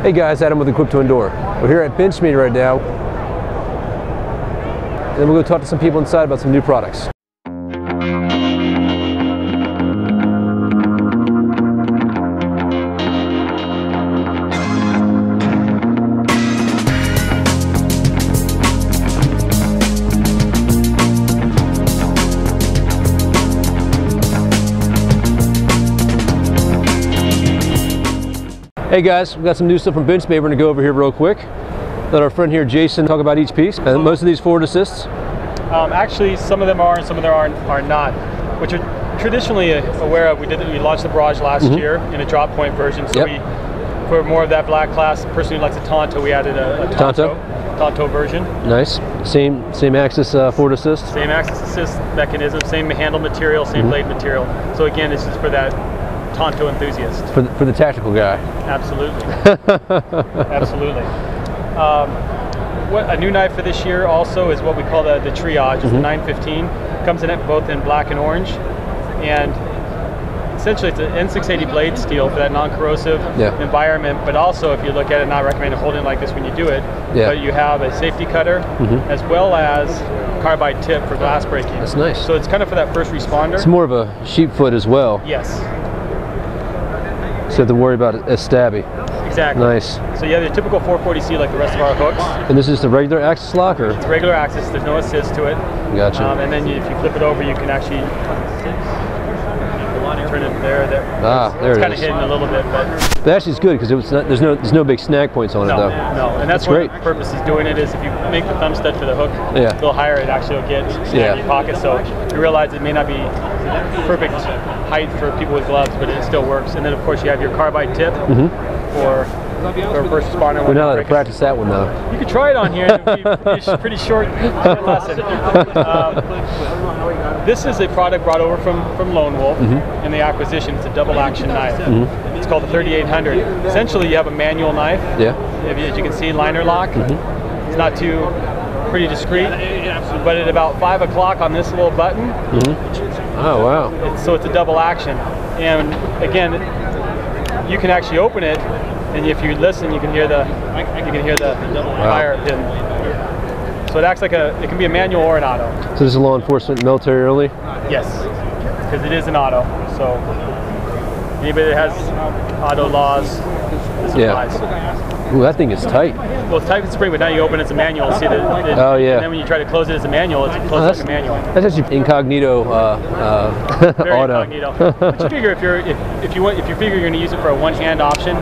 Hey guys, Adam with Equip to Endure. We're here at Benchmade right now, and then we'll go talk to some people inside about some new products. Hey guys, we've got some new stuff from Benchmade. We're going to go over here real quick. Let our friend here, Jason, talk about each piece. And most of these forward assists? Actually, some of them are and some of them are not. Which you're traditionally aware of. We launched the Barrage last year in a drop point version. So for more of that black class, person who likes a Tonto, we added a Tonto version. Nice. Same axis forward assist? Same axis assist mechanism, same handle material, same blade material. So again, this is for that Tonto enthusiast. For the tactical guy. Absolutely. Absolutely. A new knife for this year also is what we call the Triage. It's the 915. Comes in it both in black and orange. And essentially it's an N680 blade steel for that non-corrosive environment, but also if you look at it, not recommend holding it like this when you do it, but you have a safety cutter as well as carbide tip for glass breaking. That's nice. So it's kind of for that first responder. It's more of a sheep foot as well. Yes. So you have to worry about it as stabby. Exactly. Nice. So yeah, the typical 440C like the rest of our hooks. And this is the regular axis lock, or? It's regular axis. There's no assist to it. Gotcha. And then if you flip it over, you can actually turn it there. There it's it is. Kind of hidden a little bit, but actually it's good because there's no big snag points on it though. No, and that's what the purpose is doing it is if you make the thumb stud for the hook, a little higher, it actually will get snag in your pocket. So you realize it may not be perfect height for people with gloves, but it still works. And then of course you have your carbide tip for first responder. We're not allowed to practice that one though. You could try it on here. It'd be a pretty short lesson. This is a product brought over from Lone Wolf in the acquisition. It's a double action knife. It's called the 3800. Essentially, you have a manual knife. As you can see, liner lock. It's not pretty discreet, but at about 5 o'clock on this little button. Oh wow! So it's a double action, and again, you can actually open it, and if you listen, you can hear the fire pin. So it acts like it can be a manual or an auto. So this is law enforcement, military only? Yes, because it is an auto. So anybody that has auto laws, this applies. Ooh, that thing is tight. Well, it's tight with spring, but now you open it as a manual. See that? Oh yeah. And then when you try to close it as a manual, it's closed like a manual. That's actually incognito Very auto. Incognito. But you figure if you figure you're going to use it for a one-hand option,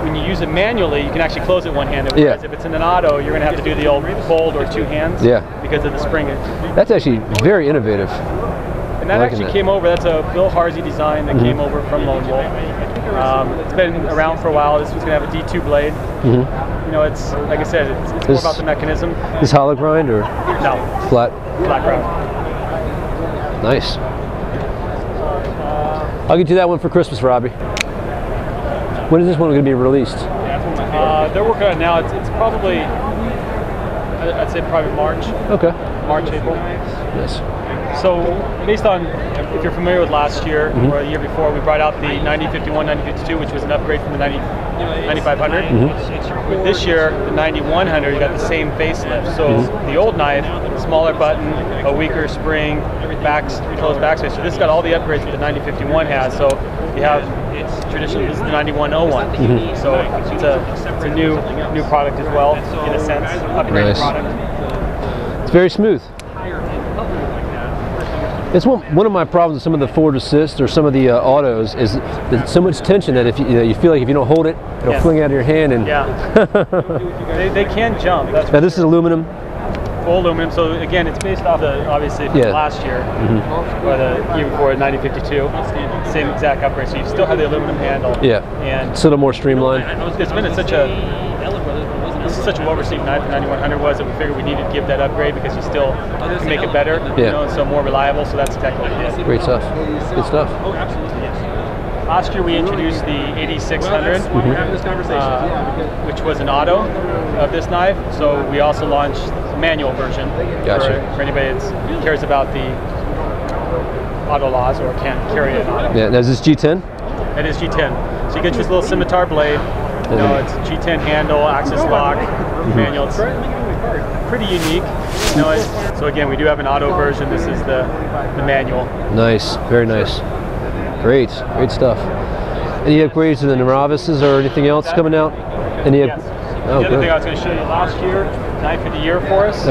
when you use it manually, you can actually close it one-handed. Whereas if it's in an auto, you're going to have to do the old fold or two hands. Because of the spring. That's actually very innovative. And that actually came over. That's a Bill Harsey design that came over from Lone Wolf. It's been around for a while. This one's going to have a D2 blade. You know, it's like I said, it's more about the mechanism. Is hollow grind or no? Flat. Flat grind. Nice. I'll get you that one for Christmas, Robbie. When is this one going to be released? They're working on it now. It's probably, I'd say probably March. Okay. March, April. Nice. So based on, if you're familiar with last year or the year before, we brought out the 9051, 9052, which was an upgrade from the 9500. With this year, the 9100, you got the same facelift. So the old knife, smaller button, a weaker spring, closed backspace. So this got all the upgrades that the 9051 has. So you have traditionally this is the 9101. So it's a new product as well, in a sense, upgraded product. It's very smooth. It's one of my problems with some of the forward assist or some of the autos is there's so much tension that if you feel like if you don't hold it, it'll fling out of your hand. And they can jump. That's now this is aluminum. Full aluminum. So again, it's based off obviously from last year or the year before, 9052. Same exact upgrade. So you still have the aluminum handle. And it's a little more streamlined. It's been such a well-received knife. The 9100 was that we figured we needed to give that upgrade because you still can make it better, you know, and so more reliable. So that's exactly what it is. Great stuff. Good stuff. Last year we introduced the 8600, which was an auto of this knife. So we also launched the manual version for anybody that cares about the auto laws or can't carry an auto. Yeah. Now is this G10? It is G10. So you get your little scimitar blade. No, it's a G10 handle, axis lock, manual. It's pretty unique. You know, so again, we do have an auto version. This is the manual. Nice, very nice. Great stuff. Any upgrades to the novices or anything else coming out? Any? Yes. Oh, the other thing I was going to show you last year, knife of the year for us,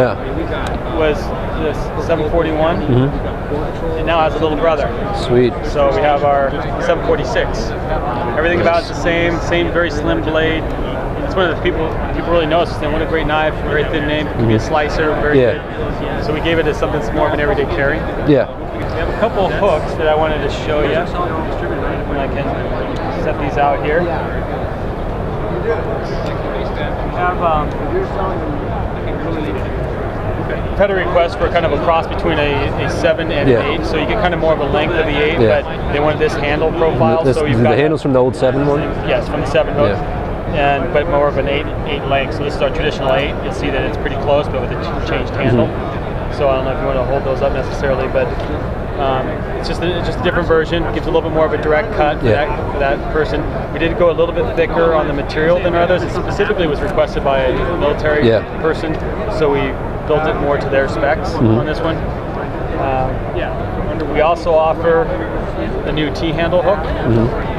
was this 741, and now has a little brother. Sweet. So we have our 746. Everything about it's the same, very slim blade. It's one of the people really notice. What a great knife, very thin name, can be a slicer, very good. So we gave it as something that's more of an everyday carry. Yeah. We have a couple of hooks that I wanted to show you. And I can set these out here. We have we've had a request for kind of a cross between a 7 and an 8, so you get kind of more of a length of the 8, but they want this handle profile. So you've got the handles from the old 7 one? Yes, from the 7 hook. But more of an 8 length. So this is our traditional 8. You'll see that it's pretty close, but with a changed handle. So I don't know if you want to hold those up necessarily, but it's just a different version. Gives a little bit more of a direct cut for that person. We did go a little bit thicker on the material than others. It specifically was requested by a military person, so we built it more to their specs on this one. We also offer a new T-handle hook,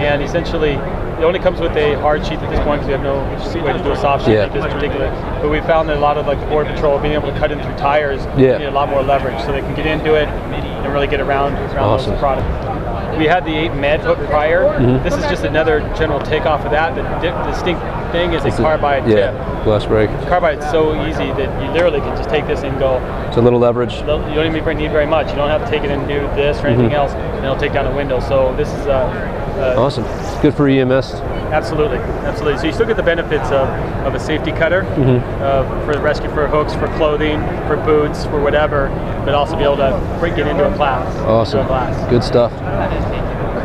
and essentially it only comes with a hard sheath at this point because we have no way to do a soft sheath like this particular. But we found that a lot of like the border patrol being able to cut in through tires need a lot more leverage, so they can get into it and really get around the product. We had the 8 med hook prior. This is just another general takeoff of that. The distinct thing is a carbide tip. Glass break. Carbide is so easy that you literally can just take this and go. It's a little leverage. You don't even need very much. You don't have to take it and do this or anything else, and it'll take down a window. So this is awesome. Good for EMS. Absolutely. So you still get the benefits of a safety cutter for the rescue, for hooks, for clothing, for boots, for whatever, but also be able to get into a class. Awesome. Good stuff.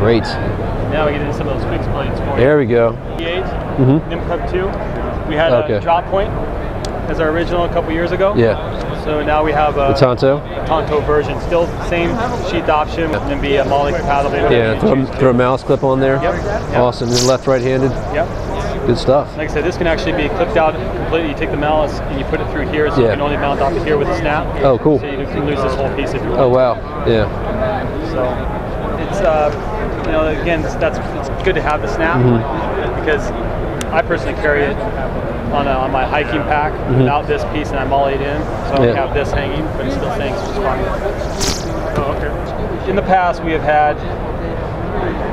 Great. Now we get into some of those fixed blades for you. There we go. T8, NIMCUB 2. We had a drop point as our original a couple years ago. So now we have a Tonto version. Still same sheath option, and then be a MOLLE compatible. Throw a mouse clip on there. Awesome. And left, right-handed. Good stuff. Like I said, this can actually be clipped out completely. You take the mallet and you put it through here, so you can only mount off of here with a snap. Oh, cool. So you can lose this whole piece if you want. Oh, wow. Yeah. So it's again, it's good to have the snap because I personally carry it on my hiking pack without this piece, and I MOLLE it in, so I don't have this hanging, but it still hangs, which is fine. In the past, we have had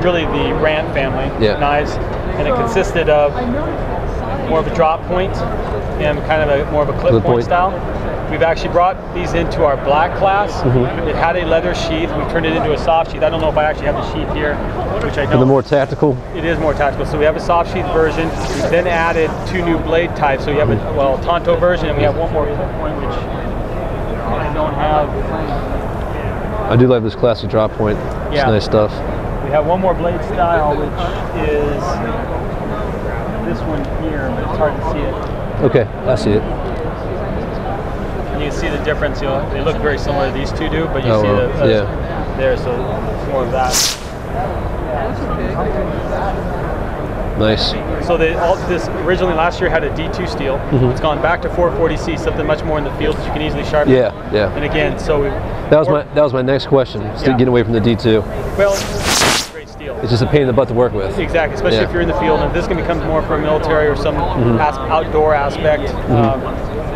really the Rant family knives, and it consisted of more of a drop point and kind of more of a clip point style. We've actually brought these into our black class. It had a leather sheath. We've turned it into a soft sheath. I don't know if I actually have the sheath here, which I don't. For the more tactical? It is more tactical. So we have a soft sheath version. We've then added 2 new blade types. So you have a Tonto version, and we have one more clip point, which I don't have. I do love this classic drop point. It's nice stuff. We have one more blade style, which is this one here, but it's hard to see it. Okay, I see it. You can see the difference. They look very similar to these two do, but you see there, so more of that. Nice. So this originally last year had a D2 steel. It's gone back to 440C, something much more in the field that you can easily sharpen. And again, so that was my next question. Still getting away from the D2. Well, it's a great steel. It's just a pain in the butt to work with. Exactly, especially if you're in the field. And if this can become more for a military or some outdoor aspect,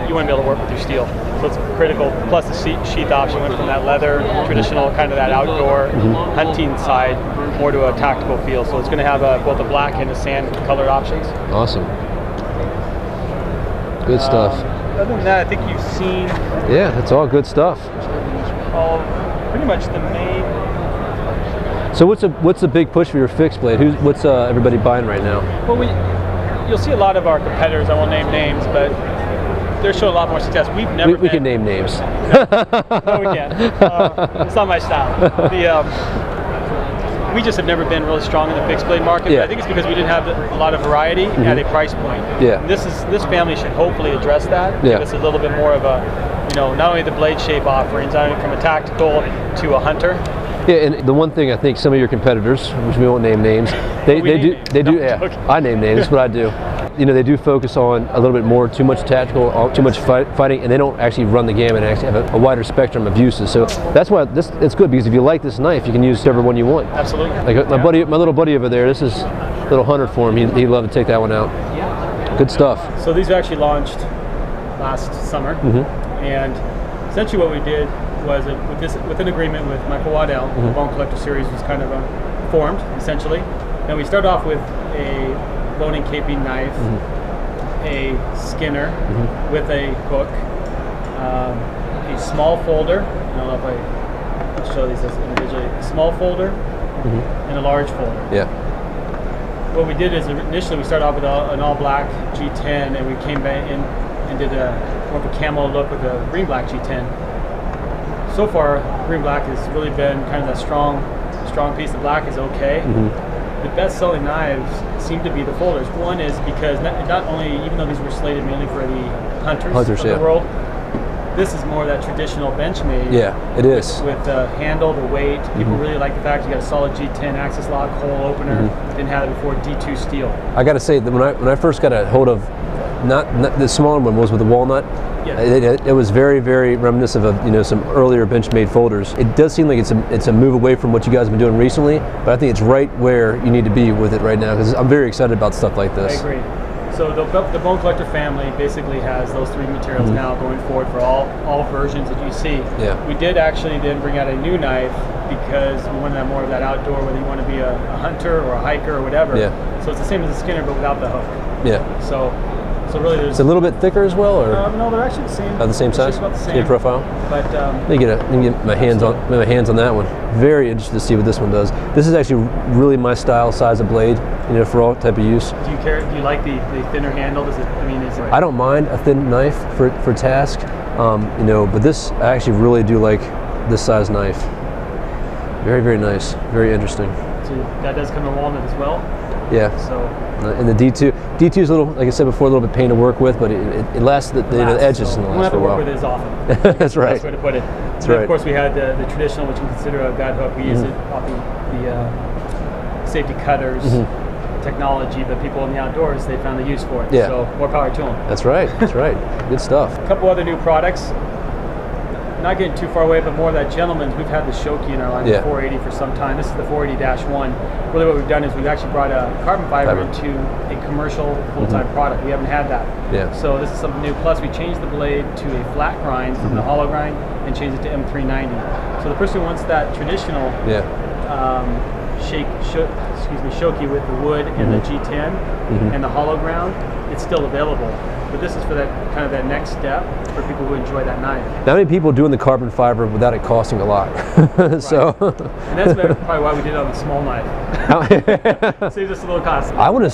you want to be able to work with your steel. So it's critical. Plus the sheath option went from that leather, traditional kind of that outdoor hunting side, more to a tactical feel. So it's going to have both a black and a sand colored options. Awesome. Good stuff. Other than that, I think you've seen. Yeah, that's all good stuff. Pretty much the main. So what's the big push for your fixed blade? What's everybody buying right now? Well, you'll see a lot of our competitors. I won't name names, but they're showing a lot more success. We've never. We can name names. No, we can't. It's not my style. We just have never been really strong in the fixed blade market. But I think it's because we didn't have a lot of variety at a price point. And this family should hopefully address that. Give us a little bit more of a, not only the blade shape offerings, not only from a tactical to a hunter, Yeah, and the one thing I think some of your competitors, which we won't name names, they do. Yeah, I name names. That's what I do. You know, they do focus on a little bit more, too much tactical, too much fighting, and they don't actually run the gamut and actually have a wider spectrum of uses. So that's why it's good, because if you like this knife, you can use whichever one you want. Absolutely. Like my little buddy over there, this is a little hunter for him. He'd love to take that one out. Good stuff. So these were actually launched last summer, and essentially what we did was with an agreement with Michael Waddell, the Bone Collector series was kind of formed essentially. And we started off with a bone and caping knife, a skinner with a hook, a small folder. I don't know if I'll show these as individually. A small folder and a large folder. Yeah. What we did is initially we started off with an all black G10, and we came back in and did more of a camo look with a green black G10. So far, green black has really been kind of that strong piece. The black is okay. The best-selling knives seem to be the folders. One is because not only, even though these were slated mainly for the hunters of the world, this is more of that traditional Benchmade. Yeah, it is. With the handle, the weight. People really like the fact you got a solid G10 axis lock hole opener. Didn't have it before, D2 steel. I got to say that when I first got a hold of, not the smaller one was with the walnut. Yeah. It was very, very reminiscent of some earlier Benchmade folders. It does seem like it's a move away from what you guys have been doing recently, but I think it's right where you need to be with it right now, because I'm very excited about stuff like this. I agree. So the Bone Collector family basically has those three materials now going forward for all versions that you see. Yeah. We did actually then bring out a new knife because we wanted that more of that outdoor, whether you want to be a hunter or a hiker or whatever. Yeah. So it's the same as a Skinner, but without the hook. Yeah. So really, there's. It's a little bit thicker as well, or no, they're actually the same. About the same size. About the same. Same profile. But let me get my hands on that one. Very interested to see what this one does. This is actually really my style, size of blade, for all type of use. Do you care? Do you like the thinner handle? Does it? I mean, is it? I don't mind a thin knife for task, but this I actually really do like this size knife. Very, very nice. Very interesting. So that does come in walnut as well. Yeah. So. And the D2 is a little, like I said before, a little bit pain to work with, but it lasts. The edges so in the last for a while. We don't have to work with it as often. That's right. That's the way to put it. That's right. right. Of course, we had the traditional, which we consider a guide hook. We use it off the safety cutters technology, but people in the outdoors, they found the use for it. Yeah. So more power to them. That's right. That's right. Good stuff. A couple other new products. Not getting too far away, but more of that gentleman's. We've had the Shoki in our line, the 480 for some time. This is the 480-1. Really what we've done is we've actually brought a carbon fiber into a commercial full-time product. We haven't had that. Yeah. So this is something new. Plus we changed the blade to a flat grind from the hollow grind and changed it to M390. So the person who wants that traditional Shoki with the wood and the G10 and the hollow ground, it's still available. But this is for that kind of that next step for people who enjoy that knife. Not many people doing the carbon fiber without it costing a lot. So. And that's probably why we did it on the small knife. Saves us a little cost. I want to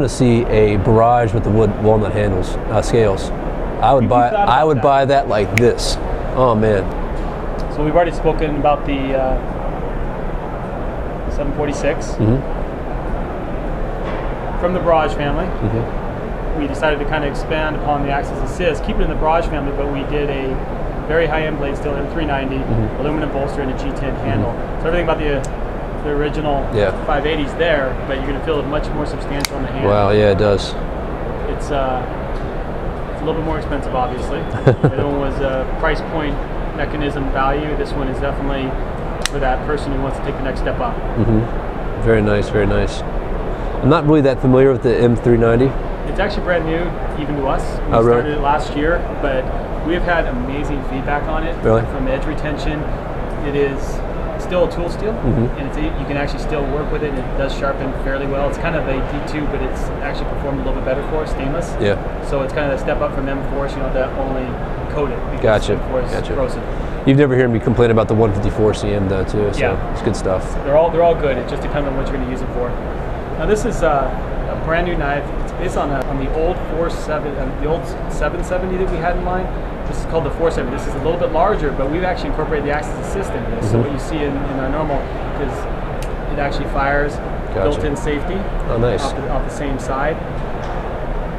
see a Barrage with the wood walnut handles, scales. I would buy that like this. Oh man. So we've already spoken about the 746 from the Barrage family. We decided to kind of expand upon the Axis Assist, keep it in the Barrage family, but we did a very high-end blade steel M390, aluminum bolster, and a G10 handle. So everything about the original 580s there, but you're going to feel it much more substantial in the hand. Wow, yeah, it does. It's a little bit more expensive, obviously. The other one was price point, mechanism, value. This one is definitely for that person who wants to take the next step up. Very nice, very nice. I'm not really that familiar with the M390. It's actually brand new, even to us. We started it last year, but we've had amazing feedback on it. From edge retention. It is still a tool steel, and you can actually still work with it. It does sharpen fairly well. It's kind of a D2, but it's actually performed a little bit better for us, stainless. Yeah. So it's kind of a step up from M4, so you don't have to only coat it. Because M4 is corrosive. You've never heard me complain about the 154 CM though, too. So it's good stuff. They're all good. It just depends on what you're going to use it for. Now this is a brand new knife. It's based on the old 770 that we had in line. This is called the 470. This is a little bit larger, but we've actually incorporated the Axis Assist into this. So what you see in our normal is it actually fires built-in safety off the same side.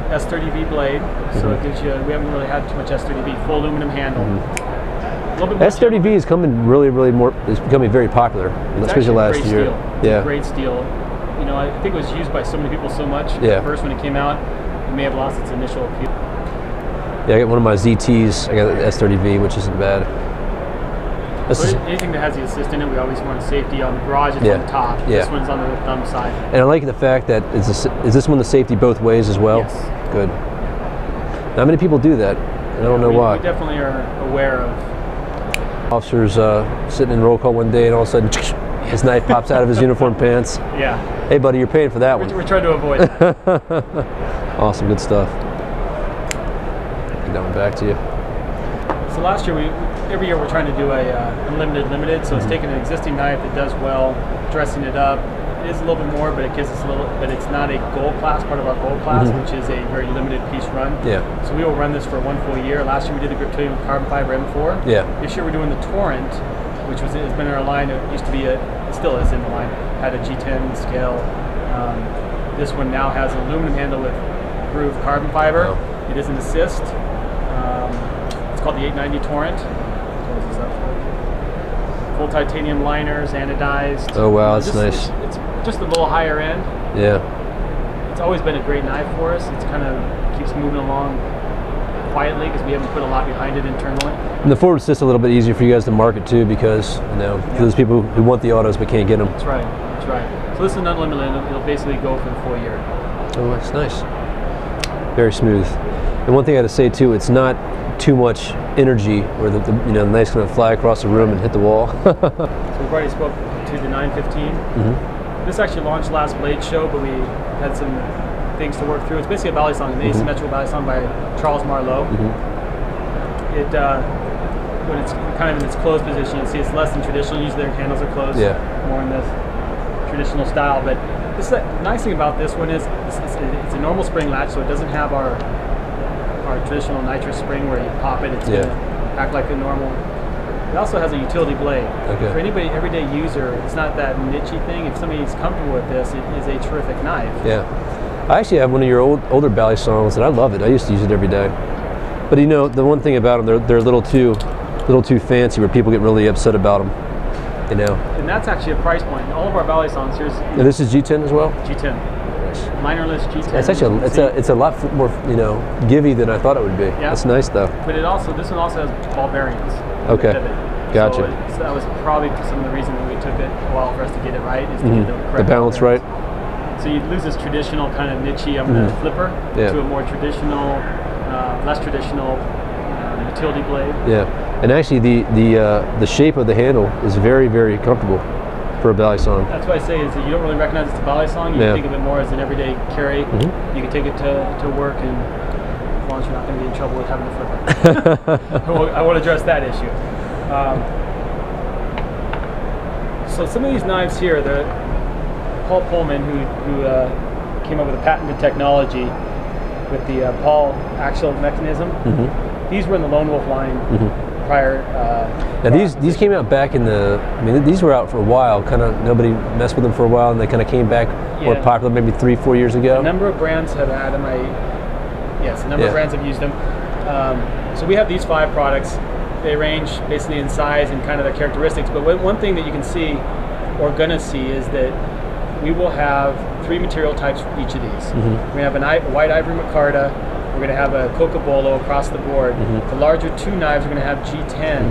S30V blade, so it gives you. We haven't really had too much S30V. Full aluminum handle. little bit more S30V is coming really more. It's becoming very popular, especially last year. It's a great steel. You know, I think it was used by so many people so much. At first, when it came out, it may have lost its initial appeal. Yeah, I got one of my ZTs. I got the S30V, which isn't bad. Anything that has the assist in it, we always want a safety. On the Barrage, it's on the top. This one's on the thumb side. And I like the fact that is this one the safety both ways as well? Yes. Good. Not many people do that. I don't know why. We definitely are aware of. Officer's sitting in roll call one day, and all of a sudden, his knife pops out of his uniform pants. Yeah. Hey, buddy, you're paying for that one. We're trying to avoid it. Awesome, good stuff. That one back to you. So last year, every year we're trying to do a unlimited limited. So it's taking an existing knife that does well, dressing it up. It is a little bit more, but it gives us a little. But it's not a gold class, part of our gold class, which is a very limited piece run. Yeah. So we will run this for 1 full year. Last year we did the grip titanium carbon fiber M4. Yeah. This year we're doing the Torrent, which has been in our line. It used to be it still is in the line. Had a G10 scale. This one now has an aluminum handle with grooved carbon fiber. It is an assist. It's called the 890 Torrent. Closes up. Full titanium liners, anodized. Oh wow, that's nice. It's just a little higher end. Yeah. It's always been a great knife for us. It's kind of keeps moving along quietly because we haven't put a lot behind it internally. And the forward assist a little bit easier for you guys to market too, because for those people who want the autos but can't get them. That's right. That's right. So this is an unlimited. It'll basically go for the full year. Oh, that's nice. Very smooth. And one thing I got to say too, it's not too much energy where the knife's going to fly across the room and hit the wall. So we've already spoke to the 915. This actually launched last Blade show, but we had some things to work through. It's basically a balisong, an asymmetrical balisong by Charles Marlowe. It when it's kind of in its closed position, you see it's less than traditional. Usually their handles are closed, more in this traditional style. But the nice thing about this one is it's a normal spring latch, so it doesn't have our traditional nitrous spring where you pop it. It's going to act like a normal. It also has a utility blade. For anybody, everyday user, it's not that nichey thing. If somebody's comfortable with this, it is a terrific knife. Yeah. I actually have one of your older balisongs, and I love it. I used to use it every day. But you know, the one thing about them, they're a little too fancy, where people get really upset about them. You know. And that's actually a price point. All of our balisongs, and this is G10 as well. G10. Linerless G10. It's actually it's a lot more givey than I thought it would be. Yeah. That's nice though. But this one also has ball bearings. Okay. Gotcha. So that was probably some of the reason that we took it a while for us to get it right, is to get the correct balance right. So you lose this traditional kind of nichey flipper to a more traditional, less traditional utility blade. Yeah. And actually the shape of the handle is very, very comfortable for a balisong. That's what I say, is that you don't really recognize it's a balisong. You think of it more as an everyday carry. You can take it to work, and as long as you're not going to be in trouble with having to flip it. I won't address that issue. So some of these knives here, Paul Pullman, who came up with a patented technology with the Paul axial mechanism, these were in the Lone Wolf line prior. Now these came out back in these were out for a while. Kind of nobody messed with them for a while, and they kind of came back more popular maybe 3-4 years ago. A number of brands have had them. Yes, a number of brands have used them. So we have these 5 products. They range basically in size and kind of their characteristics. But one thing that you can see, or gonna see, is that we will have 3 material types for each of these. We're gonna have a white ivory micarta. We're going to have a cocobolo across the board. The larger 2 knives are going to have G10,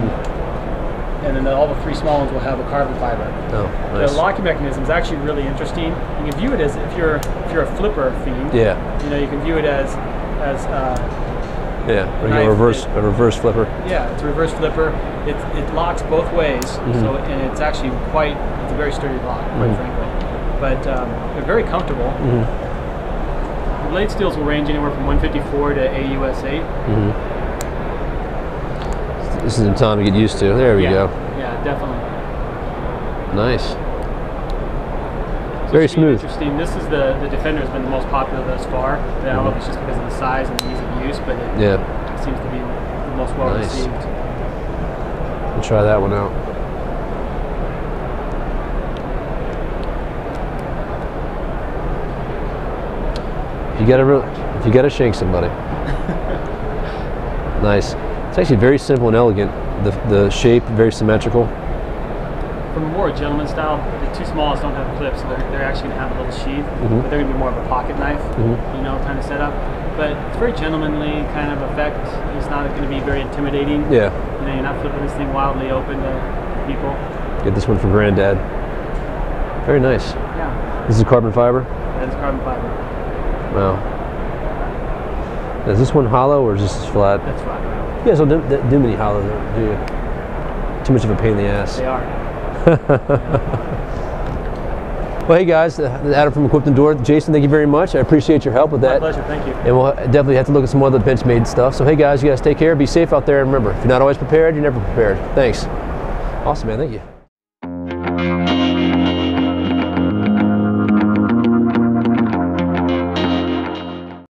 and then all the 3 small ones will have a carbon fiber. Oh, nice. The locking mechanism is actually really interesting. You can view it as, if you're a flipper fiend, you can view it as a reverse flipper. Yeah, it's a reverse flipper. It locks both ways, and it's actually it's a very sturdy lock, quite frankly. But they're very comfortable. The blade steels will range anywhere from 154 to AUS 8. This is the time to get used to. There we go. Yeah, definitely. Nice. So very smooth. Interesting. This is the Defender has been the most popular thus far. I don't know if it's just because of the size and the ease of use, but it seems to be the most well received. We'll try that one out. If you gotta shank somebody. Nice. It's actually very simple and elegant. The shape, very symmetrical. From a more gentleman style, the two smallest don't have clips, so they're actually going to have a little sheath, but they're going to be more of a pocket knife, you know, kind of setup. But it's very gentlemanly kind of effect. It's not going to be very intimidating. Yeah. You know, you're not flipping this thing wildly open to people. Get this one for Granddad. Very nice. Yeah. This is carbon fiber? That is carbon fiber. Wow. Is this one hollow or is this flat? That's flat. You guys don't do many hollows, do you? Too much of a pain in the ass. They are. Well, hey guys, Adam from Equipped and Door. Jason, thank you very much. I appreciate your help with that. My pleasure, thank you. And we'll definitely have to look at some other Benchmade stuff. So hey guys, you guys take care, be safe out there, and remember, if you're not always prepared, you're never prepared. Thanks. Awesome, man, thank you.